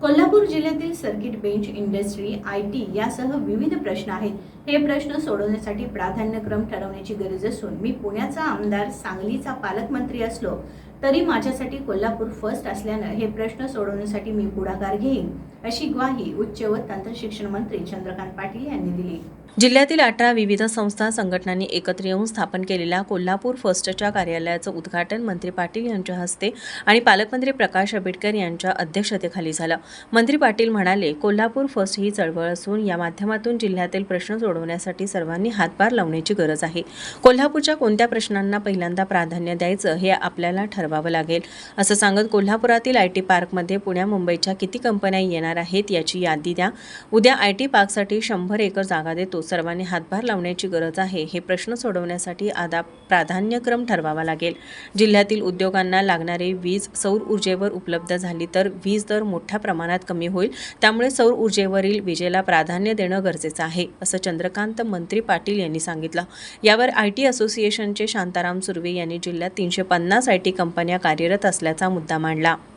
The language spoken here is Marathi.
कोल्हापूर जिल्ह्यातील सर्किट बेंच इंडस्ट्री, आयटी यासह विविध प्रश्न आहेत. हे प्रश्न सोडवण्यासाठी प्राधान्यक्रम ठरवण्याची गरज असून मी पुण्याचा आमदार, सांगलीचा पालकमंत्री असलो तरी माझ्यासाठी कोल्हापूर फर्स्ट असल्यानं हे प्रश्न सोडवण्यासाठी मी पुढाकार घेईन, अशी ग्वाही उच्च व तंत्र शिक्षण मंत्री चंद्रकांत पाटील यांनी दिली. जिल्ह्यातील 18 विविध संस्था संघटनांनी एकत्र येऊन स्थापन केलेल्या कोल्हापूर फर्स्टच्या कार्यालयाचं उद्घाटन मंत्री पाटील यांच्या हस्ते आणि पालकमंत्री प्रकाश आंबेडकर यांच्या अध्यक्षतेखाली झालं. मंत्री पाटील म्हणाले, कोल्हापूर फर्स्ट ही चळवळ असून या माध्यमातून जिल्ह्यातील प्रश्न सोडवण्यासाठी सर्वांनी हातभार लावण्याची गरज आहे. कोल्हापूरच्या कोणत्या प्रश्नांना पहिल्यांदा प्राधान्य द्यायचं हे आपल्याला ठरवावं लागेल, असं सांगत कोल्हापुरातील आयटी पार्कमध्ये पुण्या मुंबईच्या किती कंपन्या येणार आहेत याची यादी द्या. उद्या आयटी पार्कसाठी 100 एकर जागा देतो. सर्वांनी हातभार लावण्याची गरज आहे. हे प्रश्न सोडवण्यासाठी आता प्राधान्यक्रम ठरवावा लागेल. जिल्ह्यातील उद्योगांना लागणारी वीज सौर ऊर्जेवर उपलब्ध झाली तर वीज दर मोठ्या प्रमाणात कमी होईल. त्यामुळे सौर ऊर्जेवरील विजेला प्राधान्य देणं गरजेचं आहे, असं चंद्रकांत मंत्री पाटील यांनी सांगितलं. यावर आयटी असोसिएशनचे शांताराम सुर्वे यांनी जिल्ह्यात 350 आयटी कंपन्या कार्यरत असल्याचा मुद्दा मांडला.